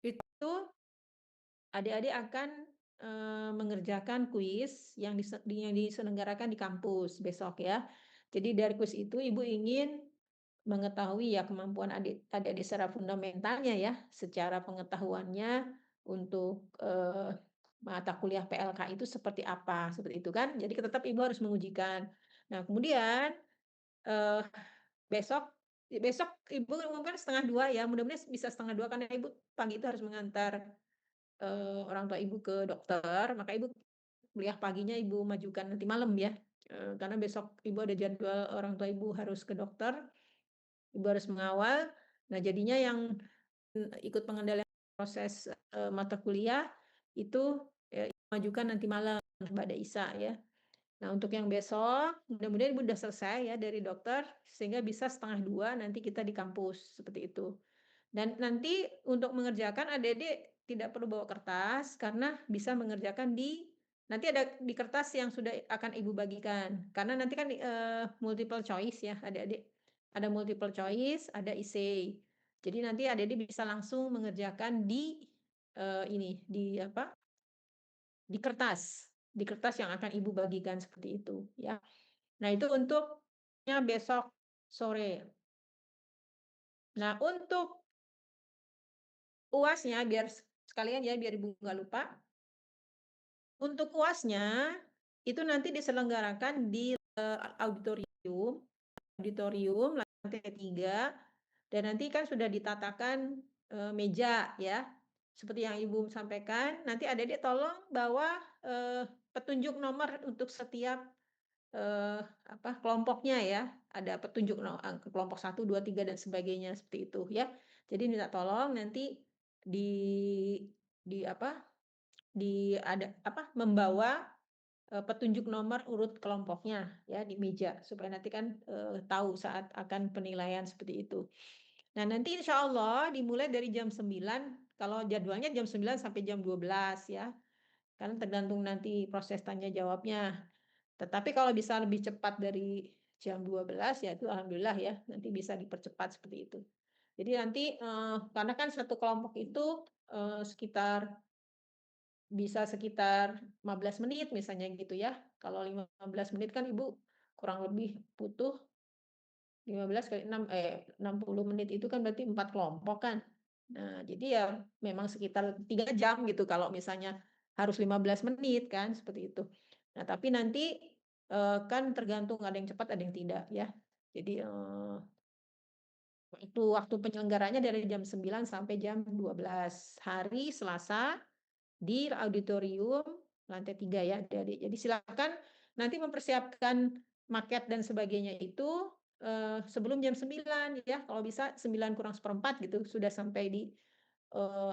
Itu adik-adik akan, mengerjakan kuis yang diselenggarakan di kampus besok ya. Jadi dari kuis itu Ibu ingin mengetahui ya kemampuan adik-adik secara fundamentalnya ya, secara pengetahuannya untuk, mata kuliah PLK itu seperti apa, seperti itu kan. Jadi tetap Ibu harus mengujikan. Nah kemudian, eee, besok besok Ibu umumkan 1:30 ya, mudah-mudahan bisa 1:30 karena Ibu pagi itu harus mengantar orang tua Ibu ke dokter, maka Ibu kuliah paginya Ibu majukan nanti malam ya, karena besok Ibu ada jadwal orang tua Ibu harus ke dokter, Ibu harus mengawal. Nah, jadinya yang, ikut pengendalian proses, mata kuliah itu, Ibu majukan nanti malam ba'da Isya ya. Nah, untuk yang besok mudah-mudahan Ibu udah selesai ya dari dokter, sehingga bisa 1:30 nanti kita di kampus, seperti itu. Dan nanti untuk mengerjakan adik-adik tidak perlu bawa kertas karena bisa mengerjakan nanti ada di kertas yang sudah akan Ibu bagikan. Karena nanti kan, multiple choice ya adik-adik. Ada multiple choice, ada essay. Jadi nanti adik-adik bisa langsung mengerjakan di apa, di kertas yang akan Ibu bagikan seperti itu ya. Nah itu untuknya besok sore. Nah untuk UASnya biar sekalian ya, biar Ibu nggak lupa. Untuk UASnya, itu nanti diselenggarakan di, auditorium auditorium lantai 3 dan nanti kan sudah ditatakan, meja ya, seperti yang Ibu sampaikan. Nanti adik-adik tolong bawa, petunjuk nomor untuk setiap, kelompoknya ya. Ada petunjuk kelompok 1, 2, 3 dan sebagainya, seperti itu ya. Jadi minta tolong nanti di di apa, membawa, petunjuk nomor urut kelompoknya ya di meja, supaya nanti kan, tahu saat akan penilaian seperti itu. Nah nanti insya Allah dimulai dari jam 9, kalau jadwalnya jam 9 sampai jam 12 ya, kan tergantung nanti proses tanya jawabnya. Tetapi kalau bisa lebih cepat dari jam 12 ya itu alhamdulillah ya, nanti bisa dipercepat seperti itu. Jadi nanti, karena kan satu kelompok itu, bisa sekitar 15 menit misalnya gitu ya. Kalau 15 menit kan Ibu kurang lebih butuh 15 kali 6, 60 menit itu kan berarti 4 kelompok kan. Nah, jadi ya memang sekitar 3 jam gitu kalau misalnya harus 15 menit kan, seperti itu. Nah, tapi nanti, kan tergantung ada yang cepat ada yang tidak ya. Jadi, waktu penyelenggaranya dari jam 9 sampai jam 12 hari Selasa di auditorium lantai 3 ya adik-adik. Jadi silakan nanti mempersiapkan maket dan sebagainya itu, sebelum jam 9 ya, kalau bisa 9 kurang seperempat gitu sudah sampai di,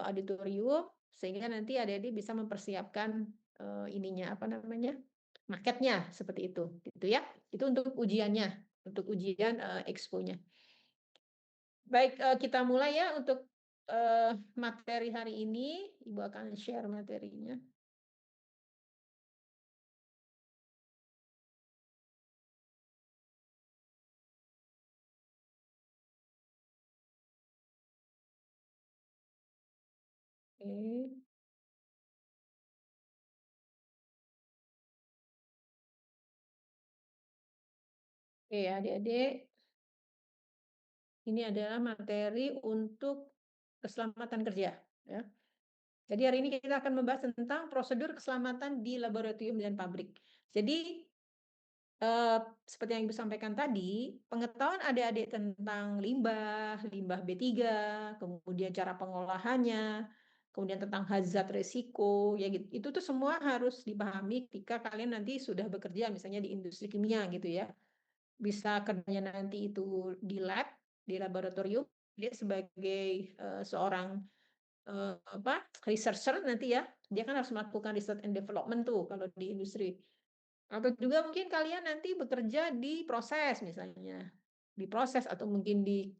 auditorium, sehingga nanti adik-adik bisa mempersiapkan, apa namanya, maketnya seperti itu, gitu ya. Itu untuk ujiannya, untuk ujian, expo-nya. Baik, kita mulai ya untuk, materi hari ini, Ibu akan share materinya. Oke. Oke, adik-adik, ini adalah materi untuk keselamatan kerja, ya. Jadi hari ini kita akan membahas tentang prosedur keselamatan di laboratorium dan pabrik. Jadi, seperti yang Ibu sampaikan tadi, pengetahuan adik-adik tentang limbah, limbah B3, kemudian cara pengolahannya, kemudian tentang hazard resiko, ya itu tuh semua harus dipahami ketika kalian nanti sudah bekerja misalnya di industri kimia gitu ya. Bisa kerjanya nanti itu di lab, di laboratorium, dia sebagai, seorang, researcher nanti ya, dia kan harus melakukan research and development tuh kalau di industri. Atau juga mungkin kalian nanti bekerja di proses misalnya, di proses atau mungkin di,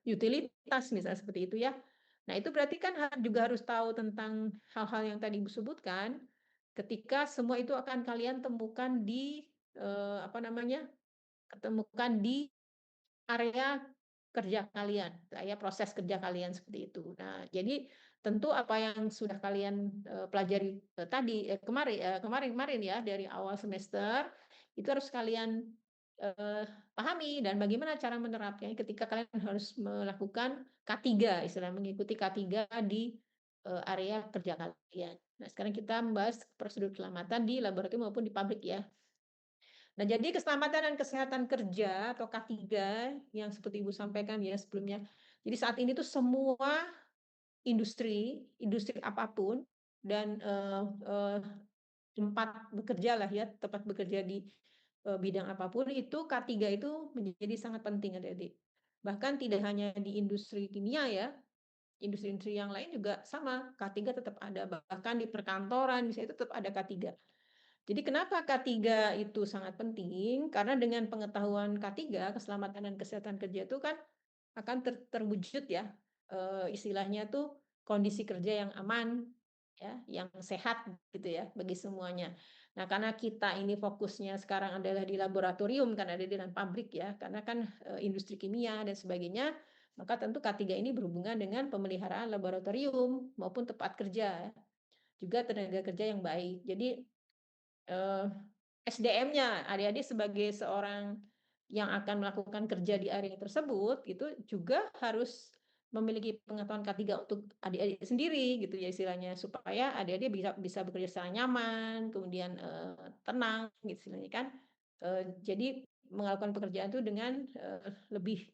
utilitas misalnya seperti itu ya. Nah itu berarti kan juga harus tahu tentang hal-hal yang tadi Ibu sebutkan, ketika semua itu akan kalian temukan di, ketemukan di area kerja kalian, ya proses kerja kalian seperti itu. Nah, jadi tentu apa yang sudah kalian, pelajari, kemarin-kemarin ya dari awal semester, itu harus kalian, pahami dan bagaimana cara menerapkannya ketika kalian harus melakukan K3, istilah mengikuti K3 di, area kerja kalian. Nah, sekarang kita membahas prosedur keselamatan di laboratorium maupun di pabrik ya. Nah, jadi keselamatan dan kesehatan kerja atau K3 yang seperti Ibu sampaikan ya sebelumnya. Jadi saat ini tuh semua industri apapun dan, tempat bekerja lah ya, tempat bekerja di, bidang apapun itu K3 itu menjadi sangat penting Adik-adik. Bahkan tidak hanya di industri kimia ya, industri-industri yang lain juga sama, K3 tetap ada, bahkan di perkantoran misalnya itu tetap ada K3. Jadi kenapa K3 itu sangat penting? Karena dengan pengetahuan K3, keselamatan dan kesehatan kerja itu kan akan terwujud ya, istilahnya tuh kondisi kerja yang aman, ya, yang sehat gitu ya bagi semuanya. Nah, karena kita ini fokusnya sekarang adalah di laboratorium kan ada di dalam pabrik ya, karena kan, industri kimia dan sebagainya, maka tentu K3 ini berhubungan dengan pemeliharaan laboratorium maupun tempat kerja ya, juga tenaga kerja yang baik. Jadi Eee, SDM-nya, adik-adik sebagai seorang yang akan melakukan kerja di area tersebut, itu juga harus memiliki pengetahuan K3 untuk adik-adik sendiri gitu ya istilahnya, supaya adik-adik bisa bisa bekerja secara nyaman, kemudian, tenang gitu istilahnya kan. Jadi melakukan pekerjaan itu dengan, lebih,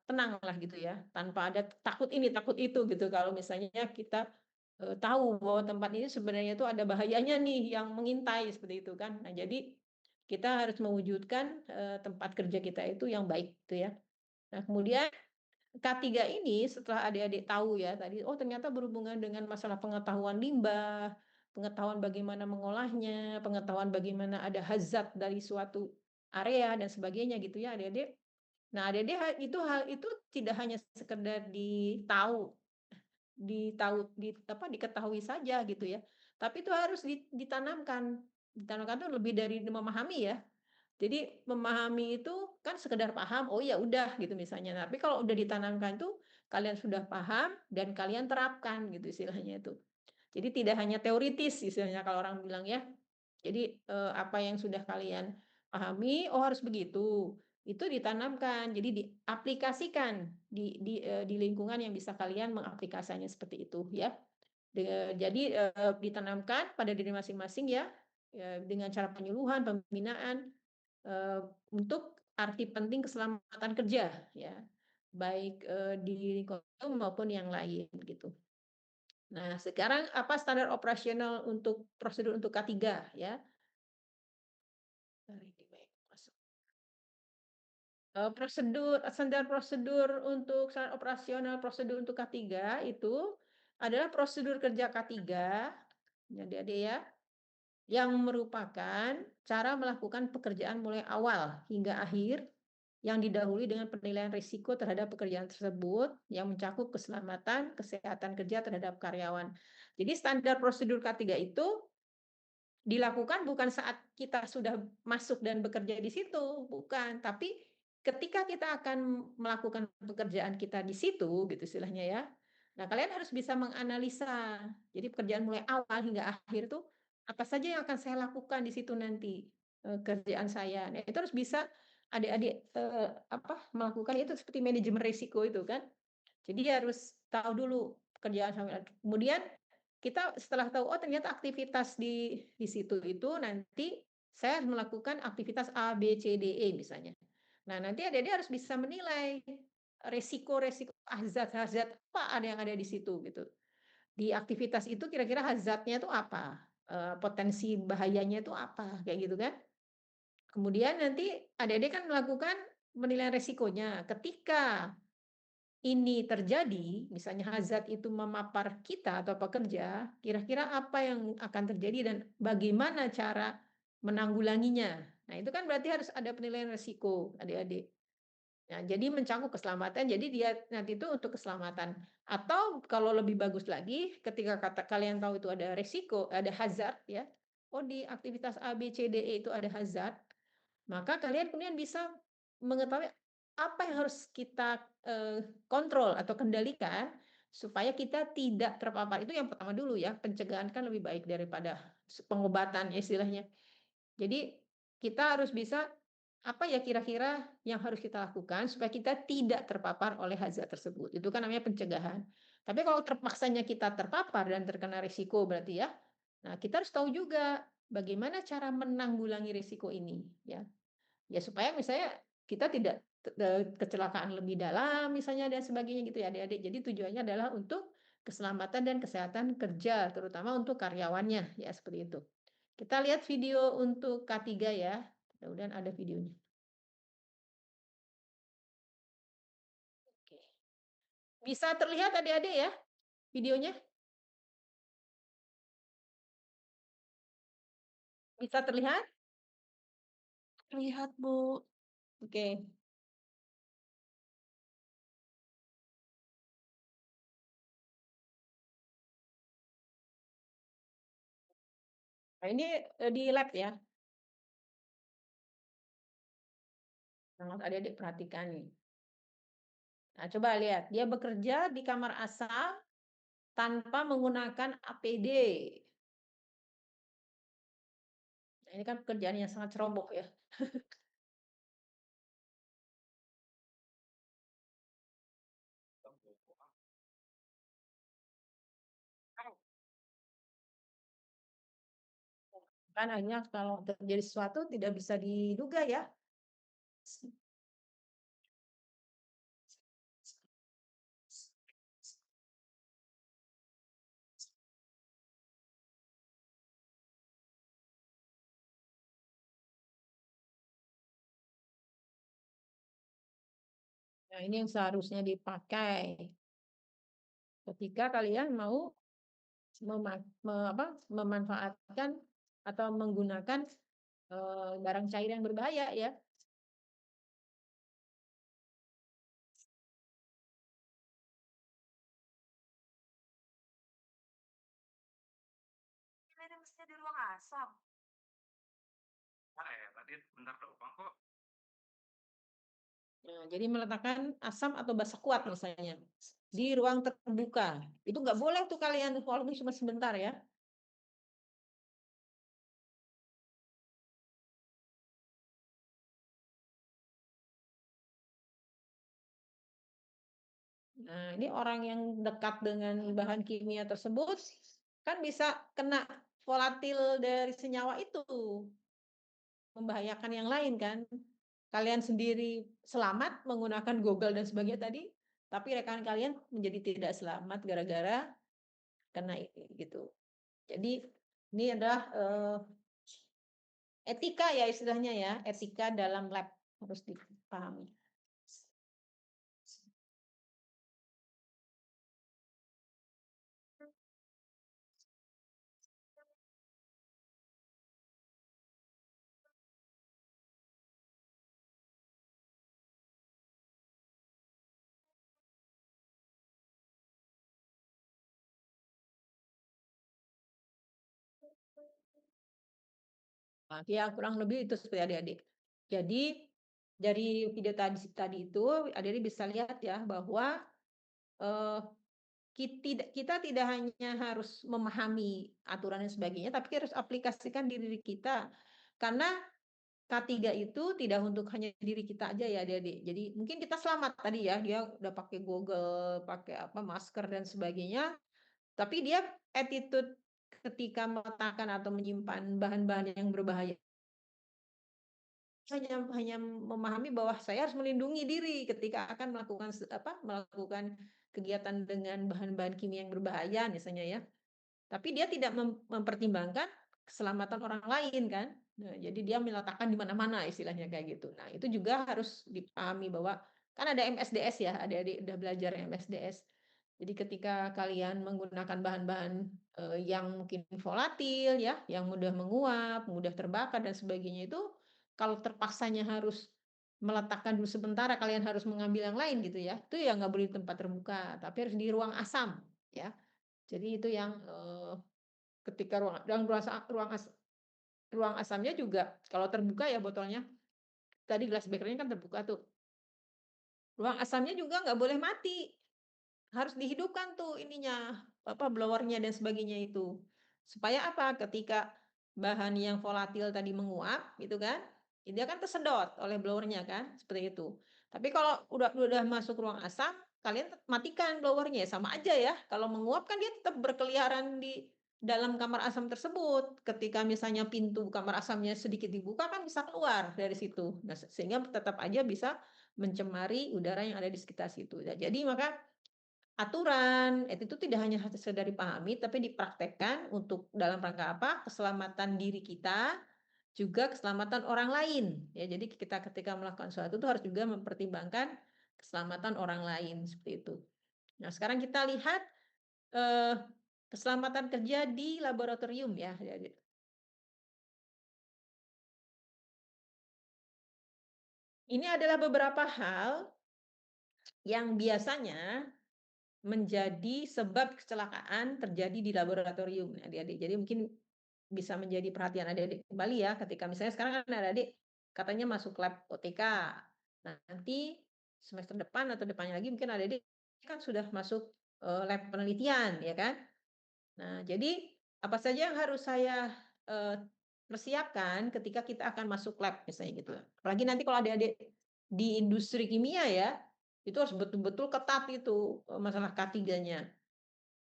tenang lah gitu ya, tanpa ada takut ini, takut itu gitu kalau misalnya kita tahu bahwa tempat ini sebenarnya itu ada bahayanya nih yang mengintai seperti itu kan. Nah, jadi kita harus mewujudkan, tempat kerja kita itu yang baik gitu ya. Nah, kemudian K3 ini setelah adik-adik tahu ya tadi, oh ternyata berhubungan dengan masalah pengetahuan limbah, pengetahuan bagaimana mengolahnya, pengetahuan bagaimana ada hazard dari suatu area dan sebagainya gitu ya adik-adik. Nah, adik-adik hal itu tidak hanya sekedar diketahui saja gitu ya. Tapi itu harus ditanamkan. Ditanamkan tuh lebih dari memahami ya. Jadi memahami itu kan sekedar paham, oh ya udah gitu misalnya. Tapi kalau udah ditanamkan tuh kalian sudah paham dan kalian terapkan gitu istilahnya itu. Jadi tidak hanya teoritis istilahnya kalau orang bilang ya. Jadi, apa yang sudah kalian pahami, oh harus begitu, itu ditanamkan, jadi diaplikasikan di lingkungan yang bisa kalian mengaplikasikannya seperti itu ya. Jadi, ditanamkan pada diri masing-masing ya, dengan cara penyuluhan, pembinaan, eee, untuk arti penting keselamatan kerja ya, baik, di lingkungan maupun yang lain gitu. Nah, sekarang apa standar operasional untuk prosedur untuk K3 ya. Masuk. Standar prosedur untuk standar operasional prosedur untuk K3 itu adalah prosedur kerja K3, ya adik-adik ya, yang merupakan cara melakukan pekerjaan mulai awal hingga akhir yang didahului dengan penilaian risiko terhadap pekerjaan tersebut yang mencakup keselamatan, kesehatan kerja terhadap karyawan. Jadi standar prosedur K3 itu dilakukan bukan saat kita sudah masuk dan bekerja di situ, bukan. Tapi ketika kita akan melakukan pekerjaan kita di situ, gitu istilahnya ya. Nah, kalian harus bisa menganalisa. Jadi pekerjaan mulai awal hingga akhir tuh, apa saja yang akan saya lakukan di situ nanti, kerjaan saya. Nah, itu harus bisa adik-adik, melakukan itu seperti manajemen risiko itu kan. Jadi harus tahu dulu pekerjaan sampai kemudian kita setelah tahu, oh ternyata aktivitas di situ itu nanti saya harus melakukan aktivitas A, B, C, D, E misalnya. Nah, nanti adik-adik harus bisa menilai resiko-resiko hazard-hazard apa ada yang ada di situ gitu. Di aktivitas itu kira-kira hazardnya itu apa? Potensi bahayanya itu apa? Kayak gitu kan. Kemudian nanti adik-adik kan melakukan penilaian resikonya. Ketika ini terjadi, misalnya hazard itu memapar kita atau pekerja, kira-kira apa yang akan terjadi dan bagaimana cara menanggulanginya. Nah, itu kan berarti harus ada penilaian risiko, adik-adik. Nah, jadi mencakup keselamatan, jadi dia nanti itu untuk keselamatan. Atau kalau lebih bagus lagi, ketika kalian tahu itu ada risiko, ada hazard ya. Oh, di aktivitas A, B, C, D, E itu ada hazard, maka kalian kemudian bisa mengetahui apa yang harus kita, kontrol atau kendalikan supaya kita tidak terpapar. Itu yang pertama dulu ya, pencegahan kan lebih baik daripada pengobatan ya istilahnya. Jadi, kita harus bisa, apa ya kira-kira yang harus kita lakukan supaya kita tidak terpapar oleh hazat tersebut, itu kan namanya pencegahan. Tapi kalau terpaksanya kita terpapar dan terkena risiko berarti ya, nah kita harus tahu juga bagaimana cara menanggulangi risiko ini, ya. Ya supaya misalnya kita tidak kecelakaan lebih dalam misalnya dan sebagainya gitu ya adik-adik. Jadi tujuannya adalah untuk keselamatan dan kesehatan kerja, terutama untuk karyawannya, ya seperti itu. Kita lihat video untuk K3 ya, mudah-mudahan ada videonya. Oke. Bisa terlihat adik-adik ya videonya? Bisa terlihat? Terlihat, Bu. Oke. Nah ini, di lab ya. Nah adik-adik perhatikan nih. Nah coba lihat, dia bekerja di kamar asam tanpa menggunakan APD. Nah ini kan pekerjaan yang sangat ceroboh ya. Kan akhirnya kalau terjadi sesuatu tidak bisa diduga ya. Nah ini yang seharusnya dipakai ketika kalian mau memanfaatkan atau menggunakan, barang cair yang berbahaya ya. Ini mestinya di ruang asap. Nah, jadi meletakkan asam atau basa kuat misalnya di ruang terbuka. Itu nggak boleh tuh kalian walaupun cuma sebentar ya. Nah, ini orang yang dekat dengan bahan kimia tersebut kan bisa kena volatil dari senyawa itu, membahayakan yang lain kan. Kalian sendiri selamat menggunakan Google dan sebagainya tadi, tapi rekan kalian menjadi tidak selamat gara-gara kena ini gitu. Jadi ini adalah etika ya istilahnya ya, etika dalam lab harus dipahami. Nah, ya kurang lebih itu seperti adik-adik. Jadi dari video tadi itu adik-adik bisa lihat ya bahwa eh, kita tidak hanya harus memahami aturan dan sebagainya, tapi kita harus aplikasikan di diri kita. Karena K3 itu tidak untuk hanya diri kita aja ya adik-adik. Jadi mungkin kita selamat tadi ya, dia udah pakai Google, pakai apa masker dan sebagainya, tapi dia attitude ketika meletakkan atau menyimpan bahan-bahan yang berbahaya hanya memahami bahwa saya harus melindungi diri ketika akan melakukan kegiatan dengan bahan-bahan kimia yang berbahaya misalnya ya. Tapi dia tidak mempertimbangkan keselamatan orang lain kan. Nah, jadi dia meletakkan di mana-mana istilahnya kayak gitu. Nah, itu juga harus dipahami bahwa kan ada MSDS ya, adik-adik udah belajar MSDS. Jadi ketika kalian menggunakan bahan-bahan yang mungkin volatil ya, yang mudah menguap, mudah terbakar dan sebagainya itu kalau terpaksanya harus meletakkan dulu sementara kalian harus mengambil yang lain gitu ya. Itu ya nggak boleh di tempat terbuka, tapi harus di ruang asam ya. Jadi itu yang ketika ruang asamnya juga kalau terbuka ya botolnya, tadi gelas bekernya kan terbuka tuh. Ruang asamnya juga nggak boleh mati. Harus dihidupkan tuh ininya, apa, blower-nya dan sebagainya itu. Supaya apa, ketika bahan yang volatil tadi menguap gitu kan, dia kan tersedot oleh blower-nya kan, seperti itu. Tapi kalau udah masuk ruang asam, kalian matikan blower-nya, sama aja ya, kalau menguap kan dia tetap berkeliaran di dalam kamar asam tersebut. Ketika misalnya pintu kamar asamnya sedikit dibuka kan bisa keluar dari situ. Nah, sehingga tetap aja bisa mencemari udara yang ada di sekitar situ. Nah, jadi maka aturan, itu tidak hanya sekedar dipahami, tapi dipraktekkan untuk dalam rangka apa, keselamatan diri kita, juga keselamatan orang lain. Ya, jadi kita ketika melakukan sesuatu itu harus juga mempertimbangkan keselamatan orang lain, seperti itu. Nah, sekarang kita lihat, eee, keselamatan kerja di laboratorium ya. Jadi ini adalah beberapa hal yang biasanya menjadi sebab kecelakaan terjadi di laboratorium, adik-adik. Jadi mungkin bisa menjadi perhatian adik-adik kembali ya, ketika misalnya sekarang kan adik-adik katanya masuk lab OTK. Nah, nanti semester depan atau depannya lagi mungkin adik-adik kan sudah masuk, lab penelitian, ya kan? Nah, jadi apa saja yang harus saya, persiapkan ketika kita akan masuk lab misalnya gitu. Apalagi nanti kalau adik-adik di industri kimia ya, itu harus betul-betul ketat itu, masalah K3-nya.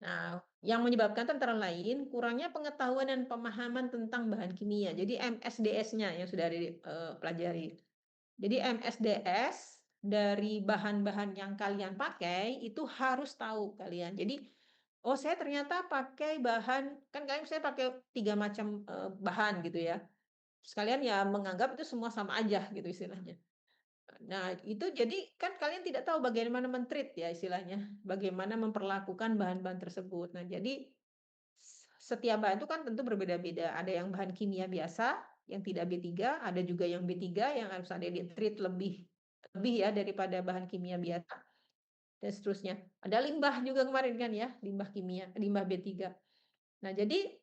Nah, yang menyebabkan itu antara lain kurangnya pengetahuan dan pemahaman tentang bahan kimia. Jadi MSDS-nya yang sudah pelajari. Jadi MSDS dari bahan-bahan yang kalian pakai itu harus tahu kalian. Jadi, oh saya ternyata pakai bahan kan kalian misalnya pakai 3 macam, bahan gitu ya. Terus kalian ya menganggap itu semua sama aja gitu istilahnya. Nah, itu jadi kan kalian tidak tahu bagaimana men-treat ya istilahnya, bagaimana memperlakukan bahan-bahan tersebut. Nah, jadi setiap bahan itu kan tentu berbeda-beda. Ada yang bahan kimia biasa yang tidak B3, ada juga yang B3 yang harus ada di-treat lebih lebih ya daripada bahan kimia biasa dan seterusnya. Ada limbah juga kemarin kan ya, limbah kimia, limbah B3. Nah, jadi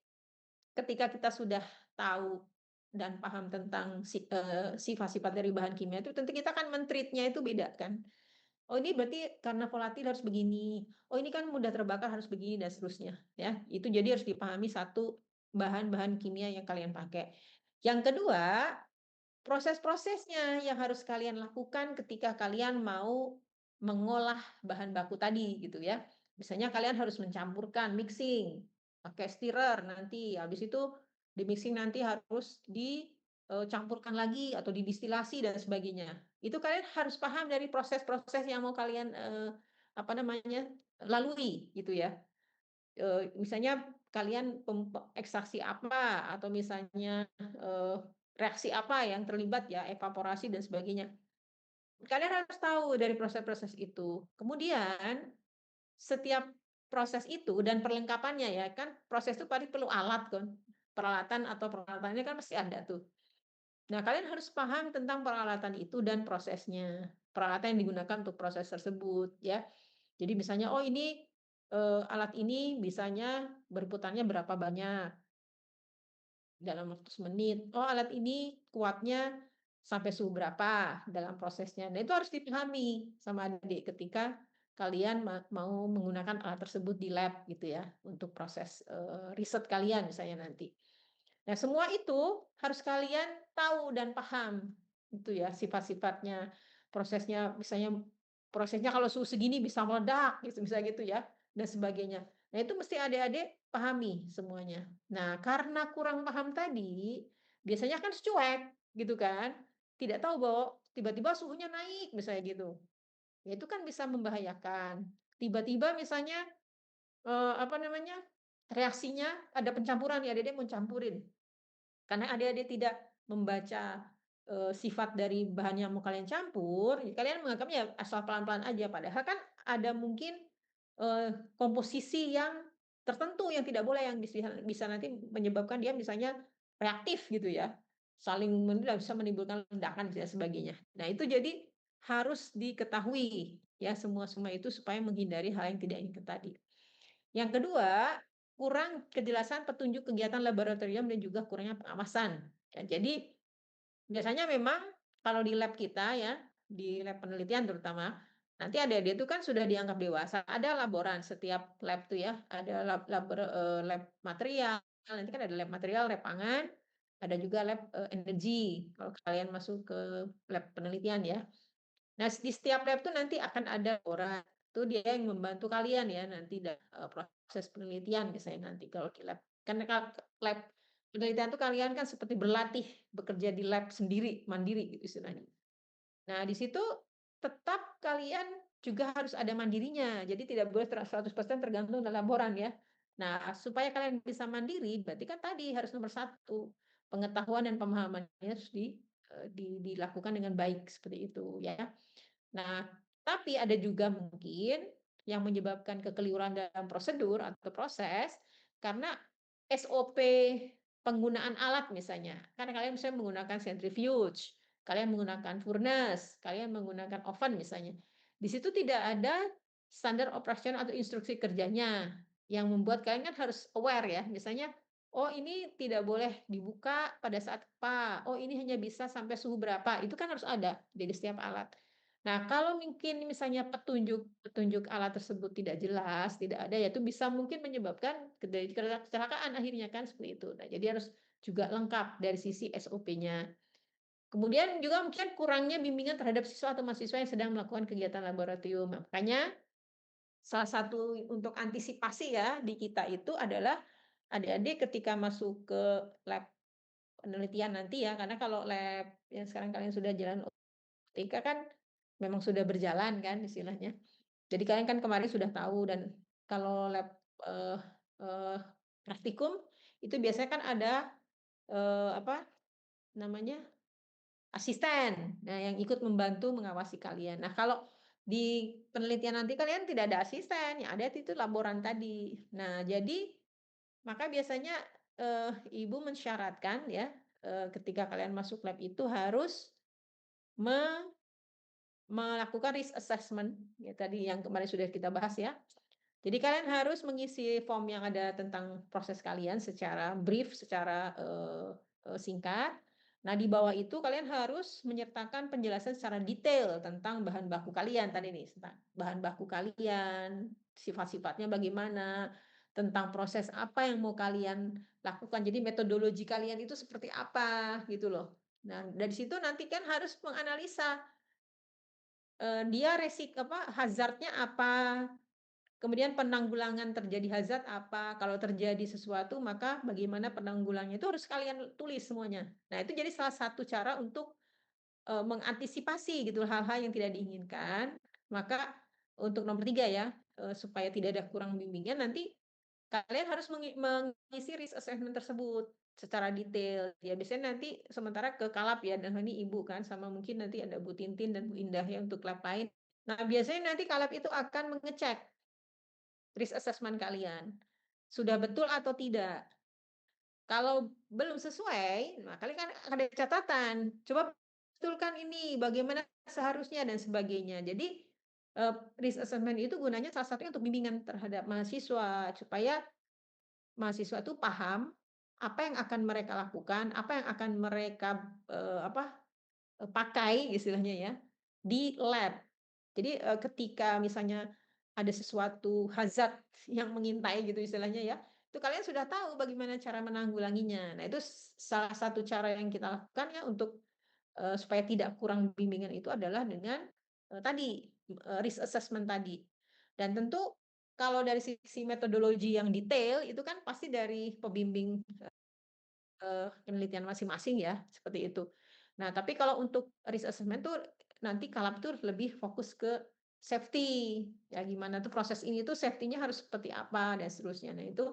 ketika kita sudah tahu dan paham tentang sifat-sifat dari bahan kimia itu tentu kita akan men-treat-nya itu beda kan. Oh ini berarti karena volatil harus begini, oh ini kan mudah terbakar harus begini dan seterusnya ya. Itu jadi harus dipahami satu bahan-bahan kimia yang kalian pakai. Yang kedua, proses-prosesnya yang harus kalian lakukan ketika kalian mau mengolah bahan baku tadi gitu ya. Misalnya kalian harus mencampurkan, mixing, pakai stirrer nanti, habis itu di-mixing nanti harus dicampurkan lagi atau didistilasi dan sebagainya. Itu kalian harus paham dari proses-proses yang mau kalian, apa namanya, lalui gitu ya. Misalnya kalian ekstraksi apa atau misalnya, reaksi apa yang terlibat ya, evaporasi dan sebagainya. Kalian harus tahu dari proses-proses itu. Kemudian setiap proses itu dan perlengkapannya ya, kan proses itu pasti perlu alat kan, peralatan atau peralatannya kan pasti ada tuh. Nah, kalian harus paham tentang peralatan itu dan prosesnya, peralatan yang digunakan untuk proses tersebut ya. Jadi misalnya, oh ini, alat ini bisanya berputarnya berapa banyak dalam waktu semenit, oh alat ini kuatnya sampai suhu berapa dalam prosesnya. Nah, itu harus dipahami sama adik ketika kalian mau menggunakan alat tersebut di lab gitu ya, untuk proses, riset kalian misalnya nanti. Nah, semua itu harus kalian tahu dan paham, itu ya, sifat-sifatnya, prosesnya, misalnya prosesnya kalau suhu segini bisa meledak, gitu, misalnya gitu ya, dan sebagainya. Nah, itu mesti adik-adik pahami semuanya. Nah, karena kurang paham tadi, biasanya kan cuek, gitu kan, tidak tahu bahwa tiba-tiba suhunya naik, misalnya gitu. Ya itu kan bisa membahayakan. Tiba-tiba misalnya, apa namanya, reaksinya ada pencampuran nih, adik-adik mau campurin. Karena adik-adik tidak membaca, sifat dari bahan yang mau kalian campur, ya kalian menganggapnya ya asal pelan-pelan aja, padahal kan ada mungkin, komposisi yang tertentu yang tidak boleh yang bisa nanti menyebabkan dia misalnya reaktif gitu ya, saling bisa menimbulkan ledakan dan sebagainya. Nah itu jadi harus diketahui ya semua-semua itu supaya menghindari hal yang tidak ingin tadi. Yang kedua, kurang kejelasan petunjuk kegiatan laboratorium dan juga kurangnya pengawasan. Ya, jadi biasanya memang kalau di lab kita ya, di lab penelitian terutama, nanti adik-adik itu kan sudah dianggap dewasa, ada laboran setiap lab tuh ya, ada lab material, nanti kan ada lab material, lab pangan, ada juga lab, energi, kalau kalian masuk ke lab penelitian ya. Nah, di setiap lab tuh nanti akan ada orang, itu dia yang membantu kalian ya nanti proses penelitian misalnya nanti kalau di lab. Karena lab penelitian tuh kalian kan seperti berlatih bekerja di lab sendiri, mandiri gitu istilahnya. Nah, di situ tetap kalian juga harus ada mandirinya, jadi tidak boleh 100% tergantung dengan laboran ya. Nah, supaya kalian bisa mandiri, berarti kan tadi harus nomor satu pengetahuan dan pemahamannya harus dilakukan dengan baik, seperti itu ya. Nah, tapi ada juga mungkin yang menyebabkan kekeliruan dalam prosedur atau proses karena SOP penggunaan alat misalnya. Karena kalian misalnya menggunakan centrifuge, kalian menggunakan furnace, kalian menggunakan oven misalnya. Di situ tidak ada standar operasional atau instruksi kerjanya yang membuat kalian kan harus aware ya. Misalnya, oh ini tidak boleh dibuka pada saat apa, oh ini hanya bisa sampai suhu berapa, itu kan harus ada di setiap alat. Nah, kalau mungkin misalnya petunjuk petunjuk alat tersebut tidak jelas, tidak ada, ya itu bisa mungkin menyebabkan kecelakaan akhirnya kan seperti itu. Nah, jadi harus juga lengkap dari sisi SOP-nya. Kemudian juga mungkin kurangnya bimbingan terhadap siswa atau mahasiswa yang sedang melakukan kegiatan laboratorium. Makanya salah satu untuk antisipasi ya di kita itu adalah adik-adik ketika masuk ke lab penelitian nanti ya, karena kalau lab yang sekarang kalian sudah jalan OTIKA kan memang sudah berjalan kan istilahnya. Jadi kalian kan kemarin sudah tahu dan kalau lab, eee eee, praktikum itu biasanya kan ada, apa namanya, asisten. Nah, yang ikut membantu mengawasi kalian. Nah, kalau di penelitian nanti kalian tidak ada asisten, yang ada itu laboran tadi. Nah, jadi maka biasanya, ibu mensyaratkan ya, ketika kalian masuk lab itu harus me melakukan risk assessment, ya tadi yang kemarin sudah kita bahas ya. Jadi kalian harus mengisi form yang ada tentang proses kalian secara brief, secara, singkat. Nah, di bawah itu kalian harus menyertakan penjelasan secara detail tentang bahan baku kalian tadi nih, tentang bahan baku kalian, sifat-sifatnya bagaimana, tentang proses apa yang mau kalian lakukan. Jadi metodologi kalian itu seperti apa, gitu loh. Nah, dari situ nanti kan harus menganalisa, dia hazard-nya apa, kemudian penanggulangan terjadi hazard apa, kalau terjadi sesuatu maka bagaimana penanggulangannya itu harus kalian tulis semuanya. Nah, itu jadi salah satu cara untuk, mengantisipasi gitu hal-hal yang tidak diinginkan. Maka untuk nomor 3 ya, supaya tidak ada kurang bimbingan nanti kalian harus mengisi risk assessment tersebut secara detail. Ya biasanya nanti sementara ke Kalap ya, dan ini Ibu kan, sama mungkin nanti ada Bu Tintin dan Bu Indah ya untuk lab lain. Nah, biasanya nanti Kalap itu akan mengecek risk assessment kalian, sudah betul atau tidak. Kalau belum sesuai, nah kalian kan ada catatan, coba betulkan ini, bagaimana seharusnya dan sebagainya. Jadi, risk assessment itu gunanya salah satunya untuk bimbingan terhadap mahasiswa, supaya mahasiswa itu paham apa yang akan mereka lakukan, apa yang akan mereka, pakai istilahnya ya, di lab. Jadi, ketika misalnya ada sesuatu hazard yang mengintai gitu istilahnya ya, itu kalian sudah tahu bagaimana cara menanggulanginya. Nah, itu salah satu cara yang kita lakukan ya untuk, supaya tidak kurang bimbingan itu adalah dengan, tadi, risk assessment tadi. Dan tentu kalau dari sisi metodologi yang detail itu kan pasti dari pembimbing penelitian masing-masing ya, seperti itu. Nah, tapi kalau untuk risk assessment tuh nanti Kalap tuh lebih fokus ke safety, ya gimana tuh proses ini tuh safety-nya harus seperti apa dan seterusnya. Nah, itu,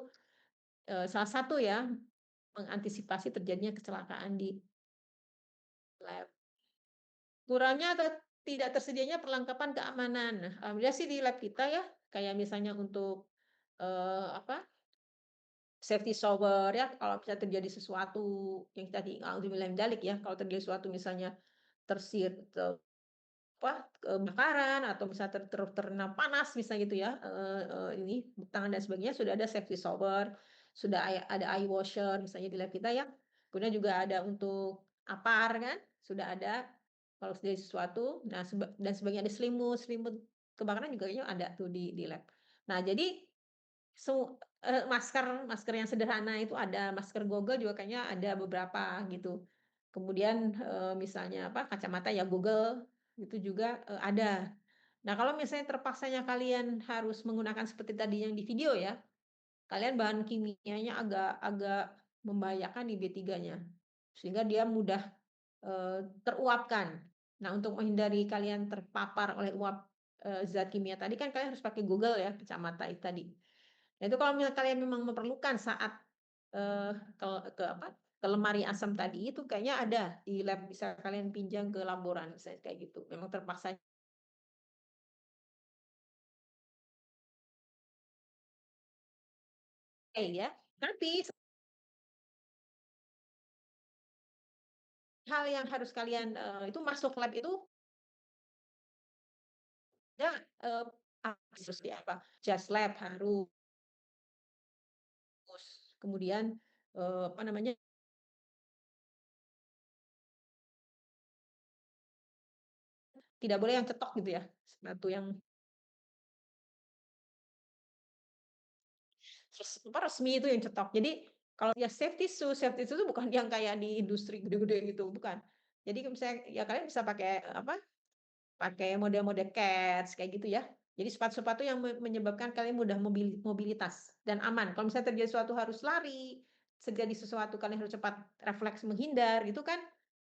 salah satu ya mengantisipasi terjadinya kecelakaan di lab. Kurangnya atau tidak tersedianya perlengkapan keamanan. Nah, alhamdulillah sih di lab kita ya, kayak misalnya untuk, apa, safety shower ya, kalau misalnya terjadi sesuatu yang tadi naudzubillah min dzalik ya, kalau terjadi sesuatu misalnya kebakaran atau misalnya terkena panas misalnya gitu ya, ini tangan dan sebagainya sudah ada safety shower, sudah ada eye washer misalnya di lab kita ya. Kemudian juga ada untuk APAR kan, sudah ada. kalau dari sesuatu, nah dan sebagian ada selimut kebakaran juga kayaknya ada tuh di lab. Nah jadi masker masker yang sederhana itu ada, masker Google juga kayaknya ada beberapa gitu. Kemudian, misalnya apa, kacamata ya Google, itu juga, ada. Nah kalau misalnya terpaksanya kalian harus menggunakan seperti tadi yang di video ya, kalian bahan kimianya agak agak membahayakan di B3-nya, sehingga dia mudah, teruapkan. Nah untuk menghindari kalian terpapar oleh uap, zat kimia tadi kan kalian harus pakai Google ya, kacamata itu tadi. Nah, itu kalau misalnya kalian memang memerlukan saat, eee, ke apa, ke lemari asam tadi itu kayaknya ada di lab, bisa kalian pinjam ke laboran misalnya kayak gitu, memang terpaksa ya. Tapi hal yang harus kalian, itu masuk lab itu ya, eee, seperti apa, jas lab harus, kemudian, apa namanya, tidak boleh yang cetok gitu ya, sepatu yang apa, resmi itu yang cetok. Jadi kalau ya safety shoes itu bukan yang kayak di industri gede-gede gitu, bukan. Jadi kalau misalnya ya kalian bisa pakai apa, pakai model-model Keds kayak gitu ya. Jadi sepatu-sepatu yang menyebabkan kalian mudah mobilitas dan aman. Kalau misalnya terjadi suatu harus lari, terjadi sesuatu kalian harus cepat refleks menghindar gitu kan.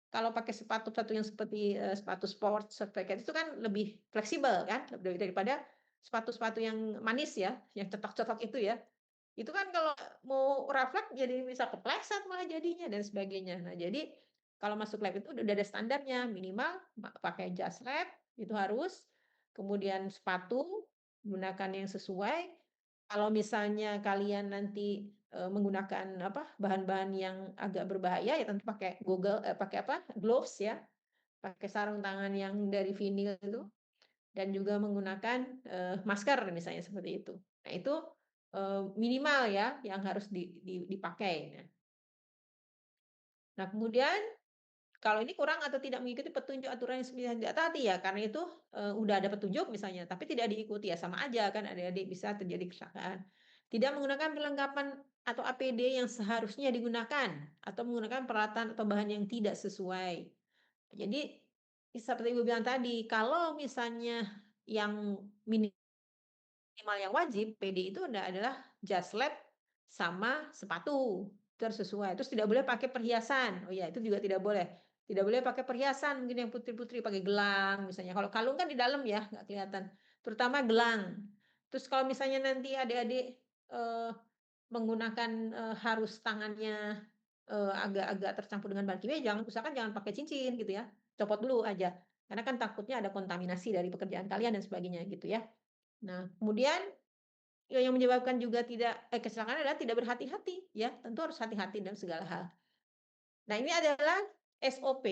Kalau pakai sepatu-sepatu yang seperti, sepatu sport, seperti itu kan lebih fleksibel kan, daripada sepatu-sepatu yang manis ya, yang cetok-cetok itu ya. Itu kan kalau mau refleks jadi bisa kepleset malah jadinya dan sebagainya. Nah, jadi kalau masuk lab itu udah ada standarnya, minimal pakai jas lab itu harus, kemudian sepatu gunakan yang sesuai. Kalau misalnya kalian nanti, menggunakan apa, bahan-bahan yang agak berbahaya ya tentu pakai pakai apa, gloves ya, pakai sarung tangan yang dari vinil itu. Dan juga menggunakan, masker misalnya seperti itu. Nah itu, minimal ya yang harus dipakai. Nah kemudian kalau ini kurang atau tidak mengikuti petunjuk aturan yang sebelumnya tidak taati ya karena itu, udah ada petunjuk misalnya tapi tidak diikuti ya sama aja kan adik-adik bisa terjadi kecelakaan. Tidak menggunakan perlengkapan atau APD yang seharusnya digunakan atau menggunakan peralatan atau bahan yang tidak sesuai. Jadi seperti Ibu bilang tadi kalau misalnya yang minimal yang wajib PD itu adalah jas lab sama sepatu, itu harus sesuai. Terus tidak boleh pakai perhiasan, oh ya itu juga tidak boleh. Tidak boleh pakai perhiasan mungkin yang putri-putri, pakai gelang misalnya. Kalau kalung kan di dalam ya, nggak kelihatan. Terutama gelang. Terus kalau misalnya nanti adik-adik, menggunakan, harus tangannya, agak-agak tercampur dengan bahan kimia, usahakan jangan pakai cincin gitu ya, copot dulu aja. Karena kan takutnya ada kontaminasi dari pekerjaan kalian dan sebagainya gitu ya. Nah, kemudian yang menyebabkan juga kecelakaan adalah tidak berhati-hati ya, tentu harus hati-hati dalam segala hal. Nah, ini adalah SOP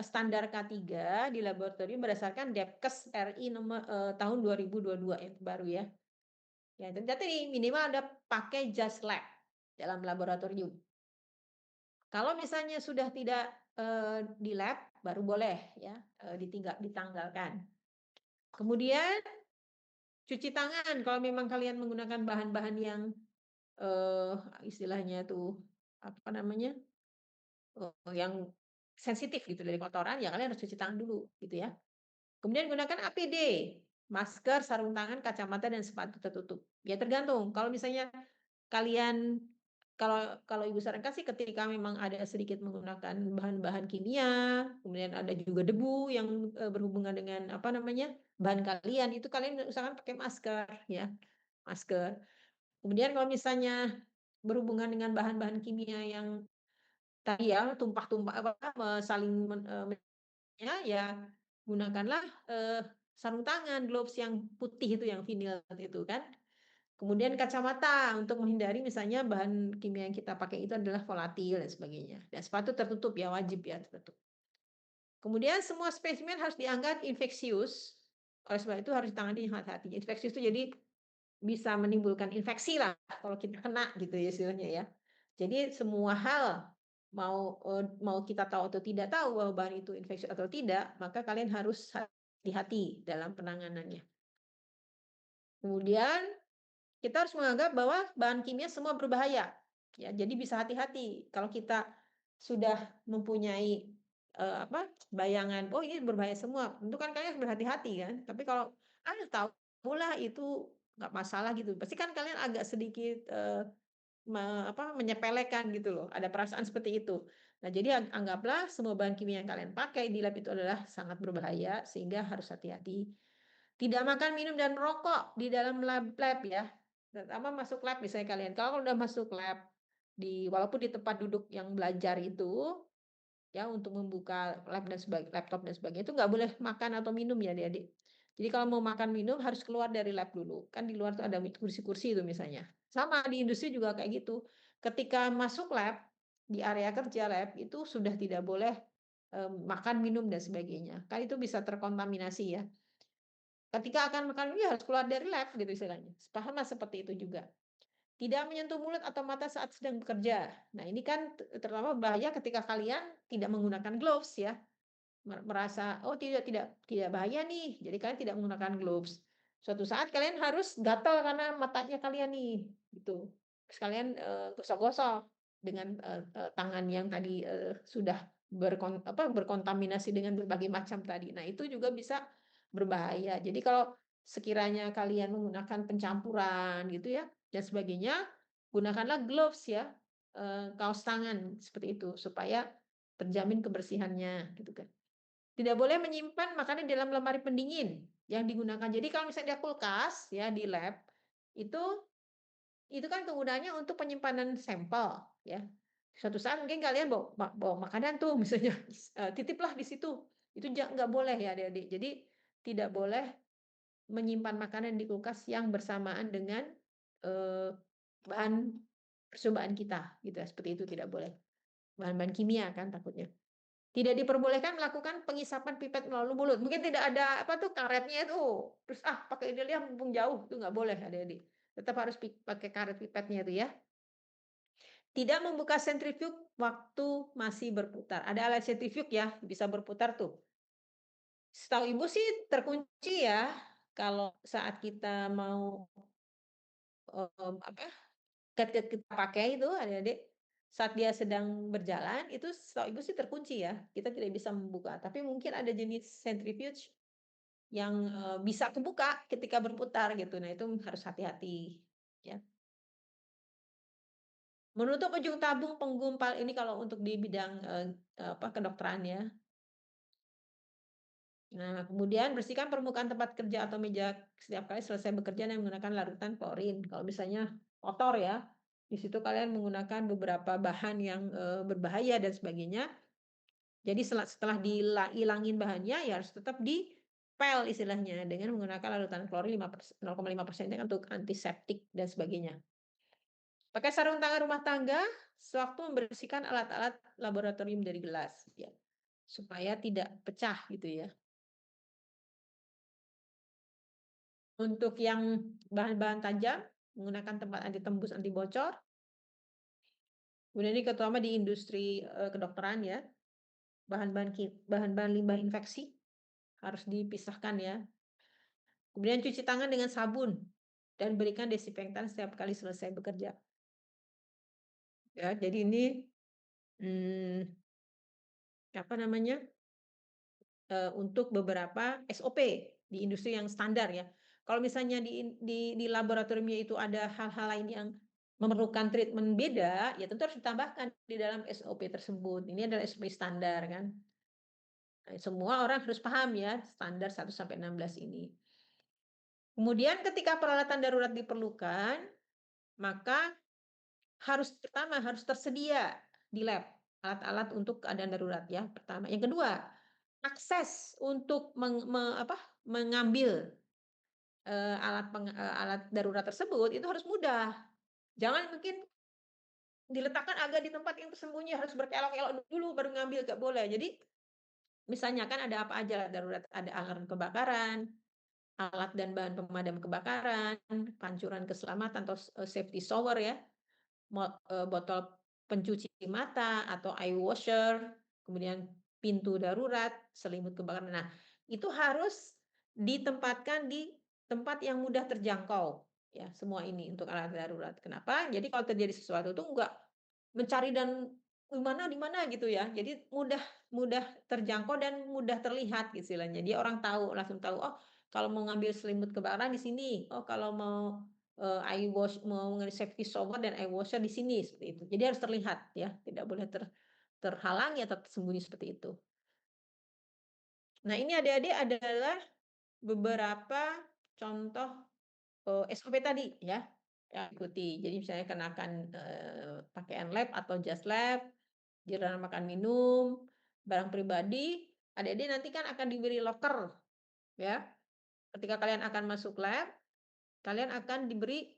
standar K3 di laboratorium berdasarkan Depkes RI tahun 2022 yang terbaru ya. Ya, ternyata nih minimal ada pakai jas lab dalam laboratorium. Kalau misalnya sudah tidak, di lab baru boleh ya, ditanggalkan. Kemudian cuci tangan kalau memang kalian menggunakan bahan-bahan yang, eee, istilahnya tuh, apa namanya, yang sensitif gitu dari kotoran, ya kalian harus cuci tangan dulu, gitu ya. Kemudian gunakan APD, masker, sarung tangan, kacamata, dan sepatu tertutup. Ya tergantung, kalau misalnya kalian kalau kalau Ibu sarankan sih ketika memang ada sedikit menggunakan bahan-bahan kimia, kemudian ada juga debu yang, berhubungan dengan, apa namanya, bahan kalian, itu kalian usahakan pakai masker, ya, masker. Kemudian kalau misalnya berhubungan dengan bahan-bahan kimia yang tadi ya, tumpah-tumpah apa, saling ya gunakanlah, sarung tangan, gloves yang putih itu, yang vinil itu kan. Kemudian kacamata untuk menghindari misalnya bahan kimia yang kita pakai itu adalah volatil dan sebagainya. Dan sepatu tertutup ya, wajib ya tertutup. Kemudian semua spesimen harus dianggap infeksius, oleh sebab itu harus ditangani hati-hati. Infeksius itu jadi bisa menimbulkan infeksi lah kalau kita kena gitu ya istilahnya ya. Jadi semua hal mau kita tahu atau tidak tahu bahwa bahan itu infeksius atau tidak, maka kalian harus hati-hati dalam penanganannya. Kemudian kita harus menganggap bahwa bahan kimia semua berbahaya, ya. Jadi bisa hati-hati kalau kita sudah mempunyai, bayangan, "Oh, ini berbahaya semua," tentu kan kalian harus berhati-hati kan. Tapi kalau, tahulah itu nggak masalah gitu, pasti kan kalian agak sedikit, menyepelekan gitu loh, ada perasaan seperti itu. Nah, jadi anggaplah semua bahan kimia yang kalian pakai di lab itu adalah sangat berbahaya, sehingga harus hati-hati. Tidak makan, minum, dan merokok di dalam lab ya, terutama masuk lab misalnya kalian. Kalau udah masuk lab, walaupun di tempat duduk yang belajar itu, ya untuk membuka laptop dan sebagainya, itu nggak boleh makan atau minum ya adik-adik. Jadi kalau mau makan minum harus keluar dari lab dulu, kan di luar tuh ada kursi-kursi itu misalnya. Sama di industri juga kayak gitu. Ketika masuk lab, di area kerja lab itu sudah tidak boleh, makan, minum, dan sebagainya. Kan itu bisa terkontaminasi ya. Ketika akan makan ya harus keluar dari lab gitu istilahnya. Sama seperti itu juga. Tidak menyentuh mulut atau mata saat sedang bekerja. Nah, ini kan terutama bahaya ketika kalian tidak menggunakan gloves ya. Merasa, "Oh, tidak bahaya nih," jadi kalian tidak menggunakan gloves. Suatu saat kalian harus gatal karena matanya kalian nih, gitu. Terus kalian, gosok-gosok dengan, tangan yang tadi, sudah berkontaminasi dengan berbagai macam tadi. Nah, itu juga bisa berbahaya. Jadi kalau sekiranya kalian menggunakan pencampuran gitu ya, dan sebagainya, gunakanlah gloves ya, kaos tangan seperti itu, supaya terjamin kebersihannya, gitu kan. Tidak boleh menyimpan makanan dalam lemari pendingin yang digunakan. Jadi kalau misalnya dia kulkas ya di lab, itu itu kan kegunaannya untuk penyimpanan sampel ya. Suatu saat mungkin kalian bawa makanan tuh misalnya, titiplah di situ. Itu nggak boleh ya adik-adik. Jadi tidak boleh menyimpan makanan di kulkas yang bersamaan dengan, eee, bahan percobaan kita gitu ya, seperti itu tidak boleh. Bahan-bahan kimia kan takutnya. Tidak diperbolehkan melakukan pengisapan pipet melalui mulut. Mungkin tidak ada, apa tuh, karetnya itu, terus, pakai ini aja mumpung jauh, itu nggak boleh adik-adik. Tetap harus pakai karet pipetnya itu ya. Tidak membuka sentrifug waktu masih berputar. Ada alat sentrifug ya, bisa berputar tuh. Setahu Ibu sih terkunci ya, kalau saat kita mau, apa, kita pakai itu adik-adik, saat dia sedang berjalan, itu setahu Ibu sih terkunci ya, kita tidak bisa membuka. Tapi mungkin ada jenis centrifuge yang, bisa kebuka ketika berputar gitu. Nah, itu harus hati-hati, ya. Menutup ujung tabung penggumpal ini kalau untuk di bidang, kedokteran ya. Nah, kemudian bersihkan permukaan tempat kerja atau meja setiap kali selesai bekerja dengan menggunakan larutan klorin. Kalau misalnya kotor ya, di situ kalian menggunakan beberapa bahan yang, berbahaya dan sebagainya. Jadi setelah ilangin bahannya, ya harus tetap dipel istilahnya dengan menggunakan larutan klorin 0,5% kan untuk antiseptik dan sebagainya. Pakai sarung tangan rumah tangga sewaktu membersihkan alat-alat laboratorium dari gelas, ya, supaya tidak pecah gitu ya. Untuk yang bahan-bahan tajam, menggunakan tempat anti tembus, anti bocor, kemudian ini terutama di industri, kedokteran ya, bahan-bahan limbah infeksi harus dipisahkan ya. Kemudian cuci tangan dengan sabun dan berikan desinfektan setiap kali selesai bekerja. Ya, jadi ini, mmm, apa namanya, untuk beberapa SOP di industri yang standar ya. Kalau misalnya di laboratoriumnya itu ada hal-hal lain yang memerlukan treatment beda, ya tentu harus ditambahkan di dalam SOP tersebut. Ini adalah SOP standar kan. Nah, semua orang harus paham ya standar 1 sampai 16 ini. Kemudian ketika peralatan darurat diperlukan, maka pertama harus tersedia di lab alat-alat untuk keadaan darurat ya, pertama. Yang kedua, akses untuk mengambil, alat darurat tersebut itu harus mudah. Jangan mungkin diletakkan agak di tempat yang tersembunyi, harus berkelok-kelok dulu baru ngambil, nggak boleh. Jadi misalnya kan ada apa aja alat darurat, ada alarm kebakaran, alat dan bahan pemadam kebakaran, pancuran keselamatan atau safety shower ya, botol pencuci mata atau eye washer, kemudian pintu darurat, selimut kebakaran. Nah, itu harus ditempatkan di tempat yang mudah terjangkau, ya, semua ini untuk alat darurat. Kenapa? Jadi kalau terjadi sesuatu tuh nggak mencari dan di mana gitu ya. Jadi mudah mudah terjangkau dan mudah terlihat istilahnya. Dia orang tahu, langsung tahu, "Oh, kalau mau ngambil selimut kebakaran di sini. Oh, kalau mau, mau safety shower dan eye washer di sini," seperti itu. Jadi harus terlihat ya, tidak boleh terhalangi atau tersembunyi seperti itu. Nah, ini adik-adik adalah beberapa contoh, SOP tadi ya, yang ikuti. Jadi misalnya kenakan, pakaian lab atau jas lab, jerahan makan minum, barang pribadi, adik-adik nanti kan akan diberi loker ya. Ketika kalian akan masuk lab, kalian akan diberi